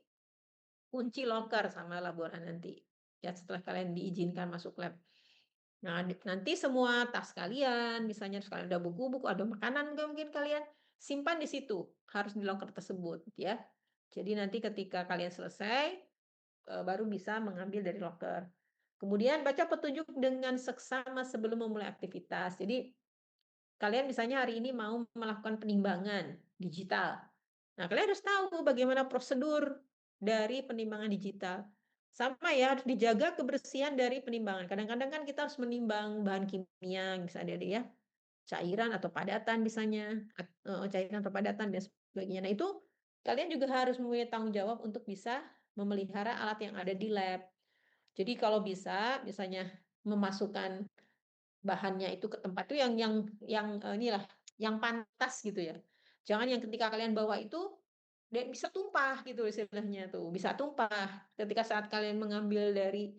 kunci loker sama laboran nanti, ya setelah kalian diizinkan masuk lab. Nah, nanti semua tas kalian, misalnya terus kalian ada buku-buku, ada makanan juga mungkin kalian, simpan di situ, harus di loker tersebut ya. Jadi nanti ketika kalian selesai, baru bisa mengambil dari loker. Kemudian baca petunjuk dengan seksama sebelum memulai aktivitas. Jadi kalian misalnya hari ini mau melakukan penimbangan digital. Nah, kalian harus tahu bagaimana prosedur dari penimbangan digital. Sama ya, harus dijaga kebersihan dari penimbangan. Kadang-kadang kan kita harus menimbang bahan kimia, misalnya adik ya, cairan atau padatan misalnya, cairan atau padatan dan sebagainya. Nah, itu kalian juga harus mempunyai tanggung jawab untuk bisa memelihara alat yang ada di lab. Jadi kalau bisa, misalnya memasukkan bahannya itu ke tempat itu inilah, yang pantas gitu ya. Jangan yang ketika kalian bawa itu, bisa tumpah gitu istilahnya tuh, bisa tumpah. Ketika saat kalian mengambil dari,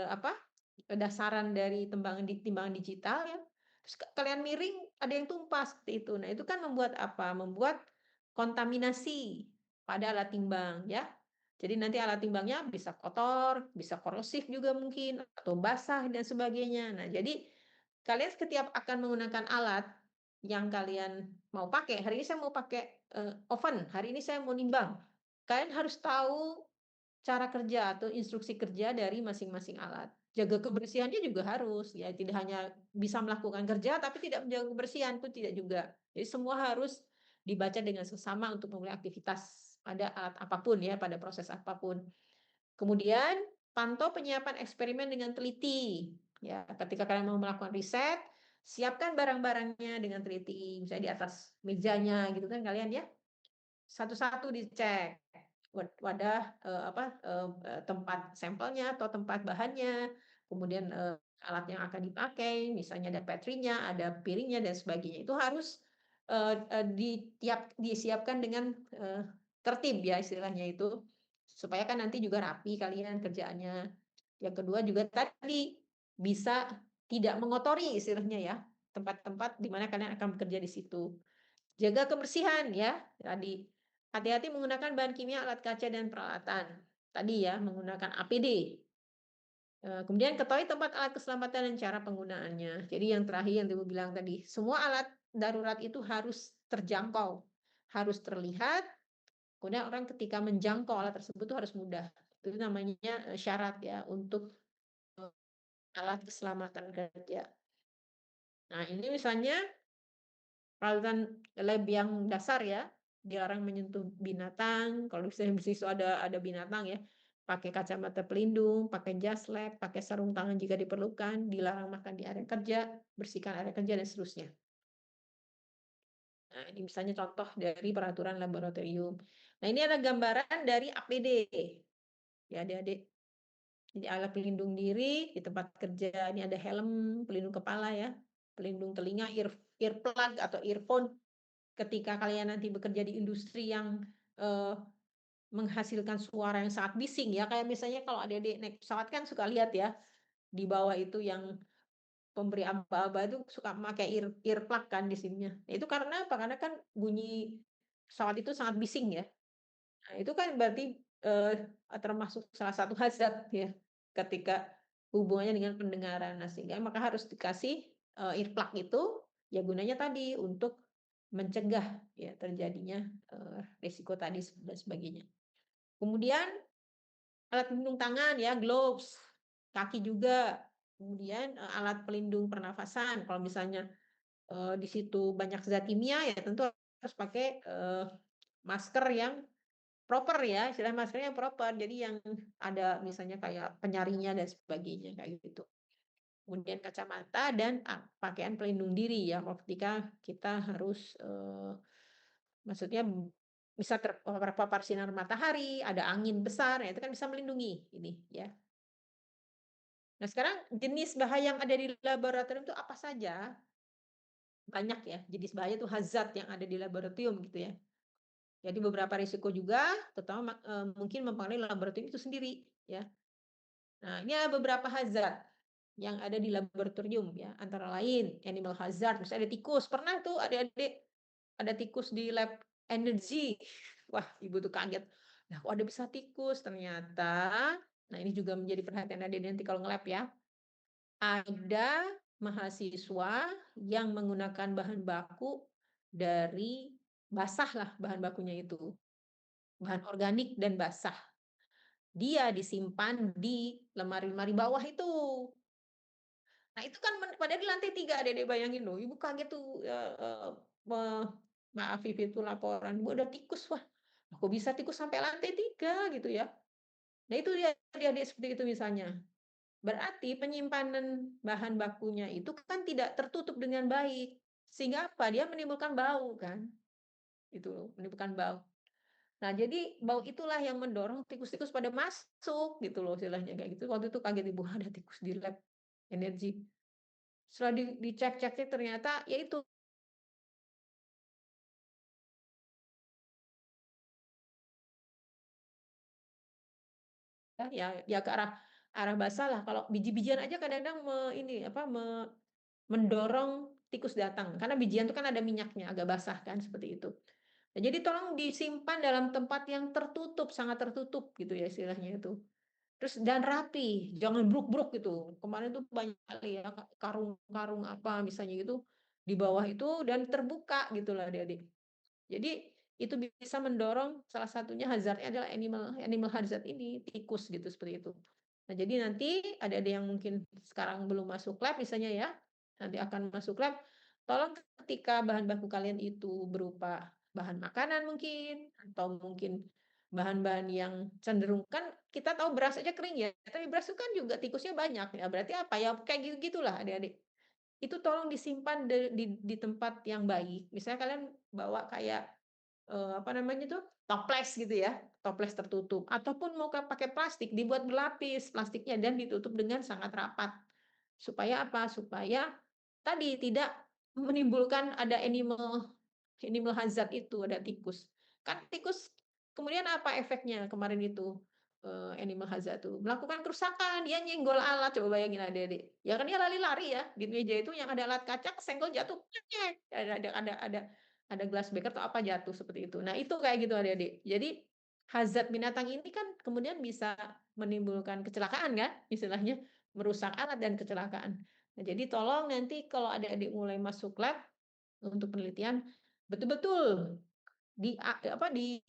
apa, dasaran dari timbangan digital ya, terus kalian miring, ada yang tumpah seperti itu. Nah, itu kan membuat apa, membuat kontaminasi pada alat timbang ya. Jadi nanti alat timbangnya bisa kotor, bisa korosif juga mungkin, atau basah dan sebagainya. Nah, jadi kalian setiap akan menggunakan alat yang kalian mau pakai, hari ini saya mau pakai, oven, hari ini saya mau nimbang. Kalian harus tahu cara kerja atau instruksi kerja dari masing-masing alat. Jaga kebersihannya juga harus, ya tidak hanya bisa melakukan kerja tapi tidak menjaga kebersihan, itu tidak juga. Jadi semua harus dibaca dengan seksama untuk memulai aktivitas pada alat apapun ya, pada proses apapun. Kemudian pantau penyiapan eksperimen dengan teliti. Ya, ketika kalian mau melakukan riset, siapkan barang-barangnya dengan teliti, misalnya di atas mejanya gitu kan kalian ya. Satu-satu dicek. Wadah, tempat sampelnya atau tempat bahannya, kemudian, alat yang akan dipakai, misalnya ada petrinya, ada piringnya dan sebagainya. Itu harus, disiapkan dengan, tertib ya istilahnya itu, supaya kan nanti juga rapi kalian kerjaannya. Yang kedua juga tadi, bisa tidak mengotori istilahnya ya, tempat-tempat di mana kalian akan bekerja di situ. Jaga kebersihan ya, tadi. Hati-hati menggunakan bahan kimia, alat kaca, dan peralatan. Tadi ya, menggunakan APD. Kemudian ketahui tempat alat keselamatan dan cara penggunaannya. Jadi yang terakhir yang Ibu bilang tadi, semua alat darurat itu harus terjangkau, harus terlihat, kemudian orang ketika menjangkau alat tersebut itu harus mudah. Itu namanya, syarat ya untuk, eee, alat keselamatan kerja. Nah, ini misalnya peralatan lab yang dasar ya, dilarang menyentuh binatang, kalau misalnya di situ ada binatang ya, pakai kacamata pelindung, pakai jas lab, pakai sarung tangan jika diperlukan, dilarang makan di area kerja, bersihkan area kerja dan seterusnya. Nah, ini misalnya contoh dari peraturan laboratorium. Nah, ini ada gambaran dari APD ya adik-adik. Jadi alat pelindung diri di tempat kerja, ini ada helm pelindung kepala ya, pelindung telinga, earplug atau earphone. Ketika kalian nanti bekerja di industri yang, eee, menghasilkan suara yang sangat bising ya, kayak misalnya kalau adik-adik naik pesawat kan suka lihat ya, di bawah itu yang pemberi aba-aba itu suka memakai earplug kan di sininya. Nah, itu karena apa? Karena kan bunyi pesawat itu sangat bising ya. Nah, itu kan berarti, termasuk salah satu hazard ya, ketika hubungannya dengan pendengaran. Nah, sehingga maka harus dikasih, earplug itu, ya gunanya tadi untuk mencegah ya terjadinya, risiko tadi dan sebagainya. Kemudian alat pelindung tangan ya, gloves. kaki juga, kemudian, alat pelindung pernafasan kalau misalnya, di situ banyak zat kimia ya tentu harus pakai, masker yang proper ya, istilah maskernya yang proper. Jadi yang ada misalnya kayak penyaringnya dan sebagainya, kayak gitu. Kemudian kacamata dan pakaian pelindung diri ya, kalau ketika kita harus, maksudnya bisa terpapar sinar matahari, ada angin besar, ya itu kan bisa melindungi ini ya. Nah sekarang jenis bahaya yang ada di laboratorium itu apa saja? Banyak ya, jenis bahaya itu hazard yang ada di laboratorium gitu ya. Jadi beberapa risiko juga, terutama mungkin mempengaruhi laboratorium itu sendiri ya. Nah ini ada beberapa hazard yang ada di laboratorium ya, antara lain animal hazard, misalnya ada tikus, pernah tuh adik-adik ada tikus di lab energi. Wah, ibu tuh kaget. Lah kok ada bisa tikus? Ternyata, nah ini juga menjadi perhatian adik nanti kalau nge-lab ya. Ada mahasiswa yang menggunakan bahan baku dari basah lah bahan bakunya itu. Bahan organik dan basah. Dia disimpan di lemari-lemari bawah itu. Nah itu kan padahal di lantai 3 Dede bayangin loh, ibu kaget tuh, me maaf itu laporan, "Bu ada tikus." Wah, kok bisa tikus sampai lantai 3 gitu ya. Nah itu dia adik-adik seperti itu misalnya. Berarti penyimpanan bahan bakunya itu kan tidak tertutup dengan baik. Sehingga apa? Dia menimbulkan bau kan, gitu loh, menimbulkan bau. Nah jadi bau itulah yang mendorong tikus-tikus pada masuk gitu loh istilahnya kayak gitu. Waktu itu kaget ibu, ada tikus di lab energi. Setelah dicek-cek ternyata ya itu, ya ke arah arah basah lah. Kalau biji-bijian aja kadang-kadang ini apa, mendorong tikus datang, karena bijian itu kan ada minyaknya, agak basah kan, seperti itu. Nah, jadi tolong disimpan dalam tempat yang tertutup, sangat tertutup gitu ya istilahnya itu. Terus dan rapi, jangan bruk-bruk gitu. Kemarin tuh banyak kali ya karung-karung apa misalnya gitu di bawah itu dan terbuka gitu lah adik-adik. Jadi itu bisa mendorong salah satunya hazardnya adalah animal animal hazard ini, tikus gitu, seperti itu. Nah, jadi nanti ada yang mungkin sekarang belum masuk lab misalnya ya, nanti akan masuk lab, tolong ketika bahan baku kalian itu berupa bahan makanan mungkin, atau mungkin bahan-bahan yang cenderung kan kita tahu beras aja kering ya, tapi beras itu kan juga tikusnya banyak ya, berarti apa ya, kayak gitu-gitulah adik-adik. Itu tolong disimpan di tempat yang baik. Misalnya kalian bawa kayak apa namanya tuh, toples gitu ya, toples tertutup, ataupun mau pakai plastik, dibuat berlapis plastiknya dan ditutup dengan sangat rapat. Supaya apa? Supaya tadi tidak menimbulkan ada animal animal hazard itu, ada tikus. Kan tikus kemudian apa efeknya kemarin itu, animal hazard itu, melakukan kerusakan, dia nyenggol alat, coba bayangin adik-adik. Ya kan dia lari-lari ya, di meja itu yang ada alat kaca kesenggol jatuh, ada gelas beker atau apa jatuh seperti itu. Nah itu kayak gitu adik-adik. Jadi hazard binatang ini kan kemudian bisa menimbulkan kecelakaan kan, istilahnya merusak alat dan kecelakaan. Nah jadi tolong nanti kalau adik-adik mulai masuk lab untuk penelitian, betul-betul dikenali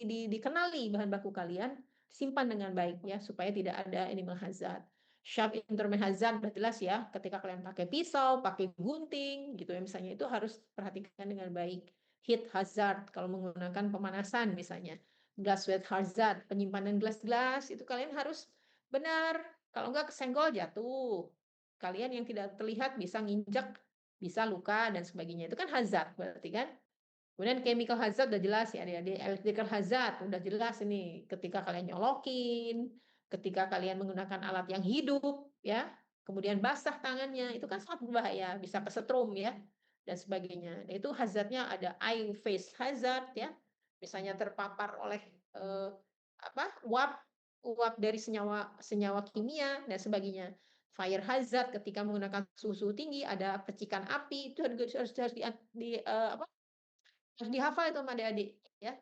bahan baku kalian, simpan dengan baik ya supaya tidak ada animal hazard. Sharp instrument hazard udah jelas ya, ketika kalian pakai pisau, pakai gunting gitu ya misalnya itu harus perhatikan dengan baik. Heat hazard kalau menggunakan pemanasan misalnya. Glassware hazard, penyimpanan gelas-gelas itu kalian harus benar. Kalau enggak kesenggol jatuh. Kalian yang tidak terlihat bisa nginjak, bisa luka dan sebagainya. Itu kan hazard berarti kan? Kemudian chemical hazard udah jelas ya adik-adik, electrical hazard udah jelas ini ketika kalian nyolokin, ketika kalian menggunakan alat yang hidup ya, kemudian basah tangannya itu kan sangat berbahaya, bisa kesetrum ya dan sebagainya. Nah, itu hazardnya ada eye face hazard ya, misalnya terpapar oleh apa uap uap dari senyawa senyawa kimia dan sebagainya. Fire hazard ketika menggunakan suhu tinggi ada percikan api itu harus apa harus dihafal itu sama adik-adik ya.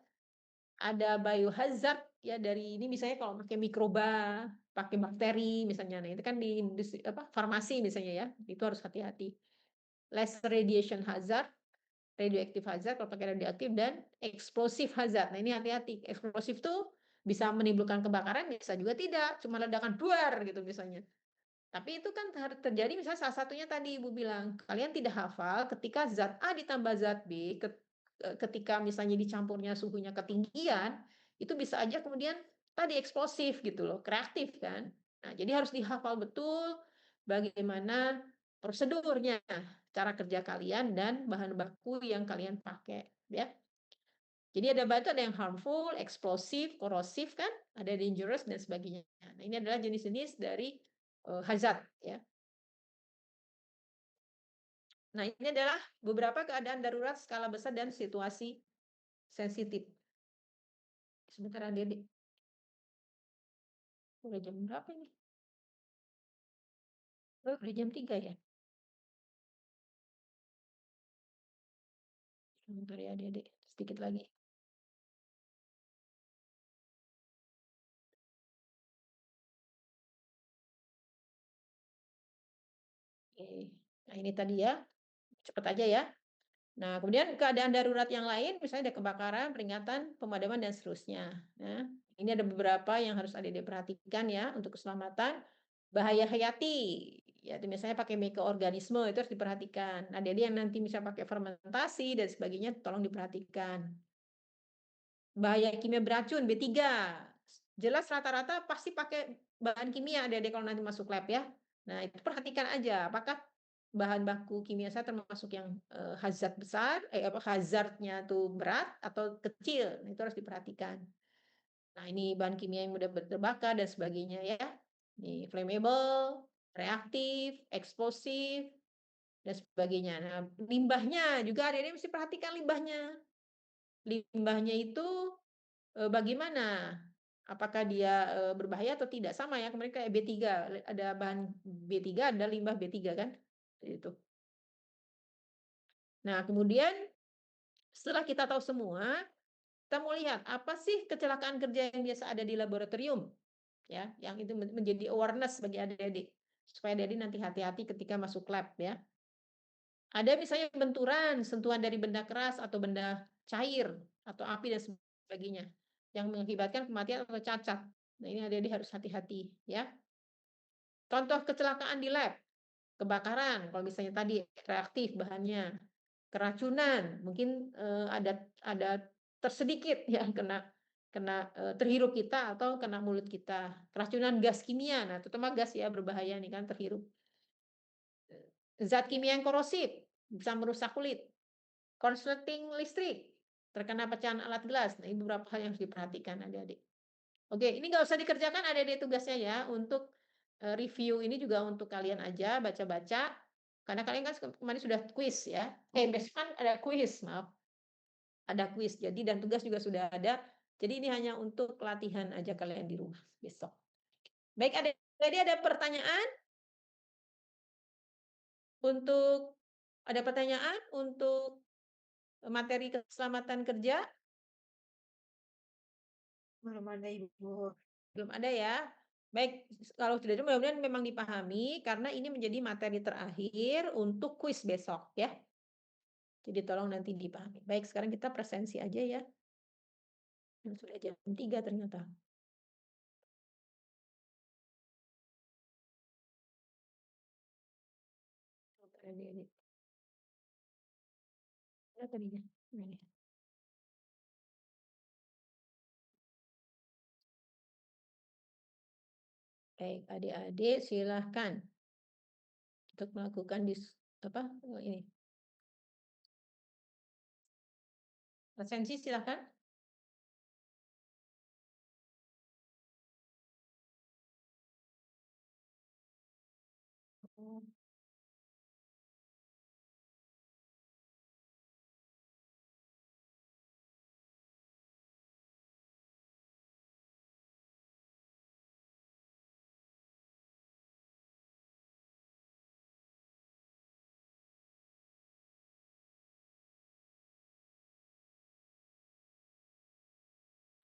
Ada biohazard ya dari ini misalnya kalau pakai mikroba, pakai bakteri misalnya. Nah, itu kan di industri apa farmasi misalnya ya, itu harus hati-hati. Less radiation hazard, radioactive hazard kalau pakai radioaktif dan explosive hazard. Nah, ini hati-hati. Eksplosif tuh bisa menimbulkan kebakaran, bisa juga tidak, cuma ledakan duar gitu misalnya. Tapi itu kan terjadi misalnya salah satunya tadi Ibu bilang, kalian tidak hafal ketika zat A ditambah zat B, ketika misalnya dicampurnya suhunya ketinggian, itu bisa aja kemudian tadi eksplosif gitu loh, kreatif kan. Nah, jadi harus dihafal betul bagaimana prosedurnya, cara kerja kalian dan bahan baku yang kalian pakai, ya. Jadi ada batu, ada yang harmful, eksplosif, korosif kan, ada dangerous dan sebagainya. Nah, ini adalah jenis-jenis dari hazard ya. Nah, ini adalah beberapa keadaan darurat skala besar dan situasi sensitif. Sebentar Adik-adik. Udah jam berapa ini? Oh, udah jam 3 ya? Sebentar ya Adik-adik, sedikit lagi. Oke. Nah, ini tadi ya, cepet aja ya. Nah, kemudian keadaan darurat yang lain, misalnya ada kebakaran, peringatan, pemadaman, dan seterusnya. Nah, ini ada beberapa yang harus Adik-adik perhatikan ya untuk keselamatan. Bahaya hayati, ya misalnya pakai mikroorganisme itu harus diperhatikan. Adik-adik yang nanti bisa pakai fermentasi dan sebagainya, tolong diperhatikan. Bahaya kimia beracun, B3. Jelas rata-rata pasti pakai bahan kimia adik-adik kalau nanti masuk lab ya. Nah, itu perhatikan aja apakah bahan baku kimia saya termasuk yang hazard besar, hazardnya tuh berat atau kecil. Nah, itu harus diperhatikan. Nah, ini bahan kimia yang mudah terbakar dan sebagainya ya. Ini flammable, reaktif, eksplosif, dan sebagainya. Nah, limbahnya juga adik-adik mesti perhatikan limbahnya. Limbahnya itu bagaimana? Apakah dia, berbahaya atau tidak? Sama ya kemarin kayak B3, ada bahan B3, ada limbah B3 kan, itu. Nah kemudian setelah kita tahu semua, kita mau lihat apa sih kecelakaan kerja yang biasa ada di laboratorium, ya, yang itu menjadi awareness bagi adik-adik, supaya adik-adik nanti hati-hati ketika masuk lab ya. Ada misalnya benturan, sentuhan dari benda keras atau benda cair, atau api dan sebagainya, yang mengakibatkan kematian atau cacat. Nah, ini adik-adik harus hati-hati ya. Contoh kecelakaan di lab, kebakaran kalau misalnya tadi reaktif bahannya, keracunan mungkin, ada tersedikit yang kena kena, terhirup kita atau kena mulut kita. Keracunan gas kimia, nah terutama gas ya berbahaya nih kan terhirup. Zat kimia yang korosif, bisa merusak kulit. Konsleting listrik, terkena pecahan alat gelas. Nah, ini beberapa hal yang harus diperhatikan adik-adik. Oke, ini nggak usah dikerjakan adik-adik tugasnya ya, untuk, review ini juga untuk kalian aja baca-baca, karena kalian kan kemarin sudah kuis ya, besok kan ada kuis, maaf, ada kuis. Jadi dan tugas juga sudah ada, jadi ini hanya untuk latihan aja kalian di rumah besok. Baik adik-adik ada pertanyaan untuk ada pertanyaan untuk materi keselamatan kerja? Belum ada Ibu. Belum ada ya? Baik, kalau tidak ada mudah-mudahan memang dipahami karena ini menjadi materi terakhir untuk kuis besok ya. Jadi tolong nanti dipahami. Baik, sekarang kita presensi aja ya. Sudah jam 3 ternyata. Sebentar adik-adik. Mana tadinya? Ini. Baik, adik-adik silahkan untuk melakukan ini. Presensi silahkan. Oh,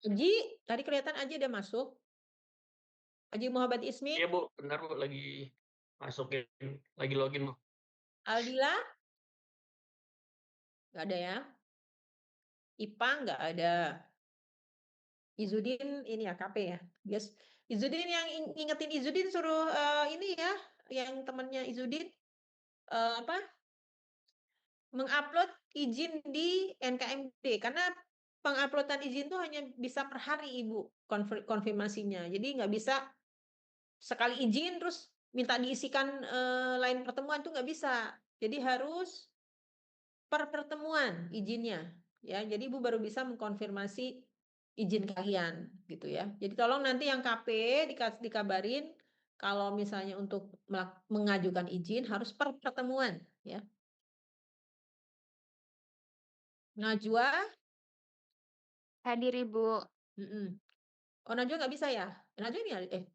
Aji, tadi kelihatan Aji udah masuk. Aji Muhammad Ismi, Iya Bu, bentar Bu, lagi masukin, lagi login Bu. Aldila, nggak ada ya. Ipang nggak ada. Izudin ini ya KP ya. Yes. Izudin yang ingetin Izudin suruh ini ya yang temannya Izudin mengupload izin di NKMD karena penguploadan izin tuh hanya bisa per hari Ibu konfirmasinya. Jadi nggak bisa sekali izin terus minta diisikan lain pertemuan tuh nggak bisa. Jadi harus per pertemuan izinnya ya. Jadi Ibu baru bisa mengkonfirmasi izin kalian gitu ya. Jadi tolong nanti yang KP dikabarin kalau misalnya untuk mengajukan izin harus per pertemuan ya. Najwa, Hadir Ibu. Oh Najwa nggak bisa ya? Najwa ini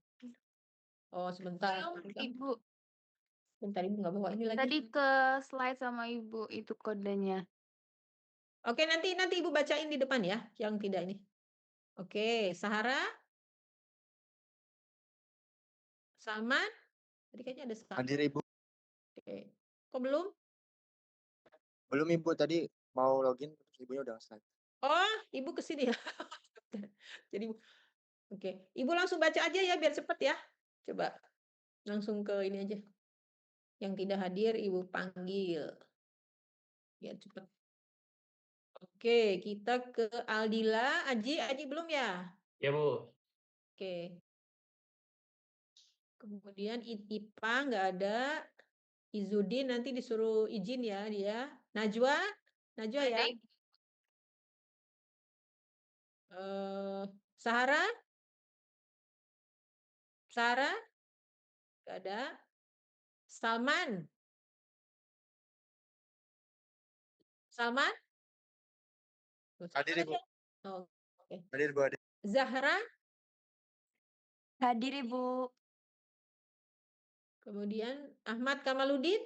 oh sebentar. Ibu. Bentar Ibu nggak bawa ini lagi. Tadi ke slide sama Ibu itu kodenya. Oke nanti Ibu bacain di depan ya, yang tidak ini. Oke, Sahara, Salman, tadi kayaknya ada Salman. Hadir Ibu. Oke, kok belum? Belum Ibu, tadi mau login terus Ibunya udah slide. Oh, Ibu ke sini ya. Jadi, oke, Ibu langsung baca aja ya biar cepet ya. Coba langsung ke ini aja. Yang tidak hadir Ibu panggil. Biar cepet. Oke, kita ke Aldila. Aji belum ya? Ya, Bu. Oke. Kemudian IPA nggak ada. Izudin nanti disuruh izin ya dia. Najwa ya. Sahara? Nggak ada. Salman? Hadir Ibu. Oh, oke. Hadir Bu. Hadir. Zahra? Hadir Ibu. Kemudian Ahmad Kamaludin?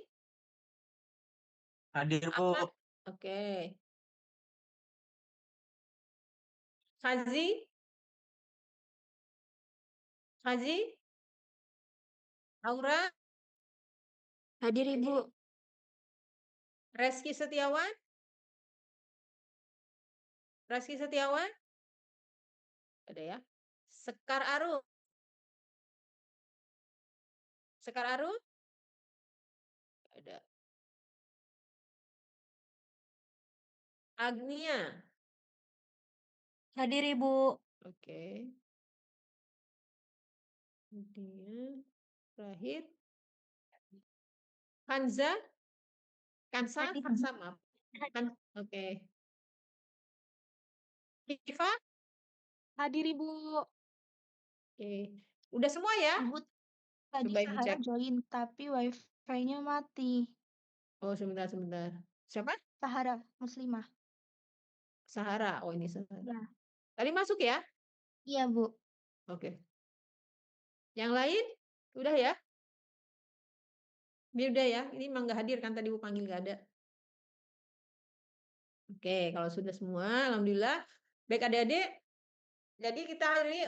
Hadir, Bu. Ahmad? Oke. Hazi? Aura? Hadir Ibu. Reski Setiawan? Ada ya. Sekar Arum? Ada. Agnia? Hadir Ibu. Oke. Kemudian terakhir Kansa sama. Oke. Kifa? Hadir Ibu. Oke. Udah semua ya? Ibu tadi Coba Ibu Sahara cek. join tapi wifi-nya mati. Oh, sebentar. Siapa? Sahara Muslimah. Sahara. Oh, ini Sahara. Ya. Tadi masuk ya? Iya, Bu. Oke. Yang lain? Udah ya? Ini udah ya? Ini emang nggak hadir kan tadi Bu panggil nggak ada. Oke, kalau sudah semua, alhamdulillah. Baik adik-adik. Jadi kita hari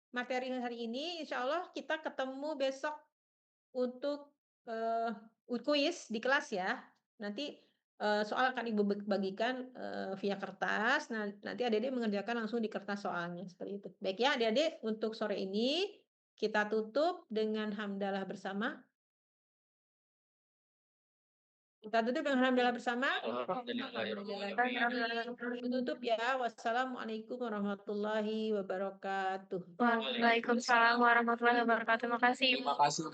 materi hari ini, insya Allah kita ketemu besok untuk kuis di kelas ya. Nanti soal akan Ibu bagikan via kertas. Nah, nanti adik-adik mengerjakan langsung di kertas soalnya seperti itu. Baik ya adik-adik, untuk sore ini kita tutup dengan hamdalah bersama. Kita tutup dengan hamdalah bersama. Tutup ya. Wassalamualaikum warahmatullahi wabarakatuh. Waalaikumsalam warahmatullahi wabarakatuh. Terima kasih. Terima kasih.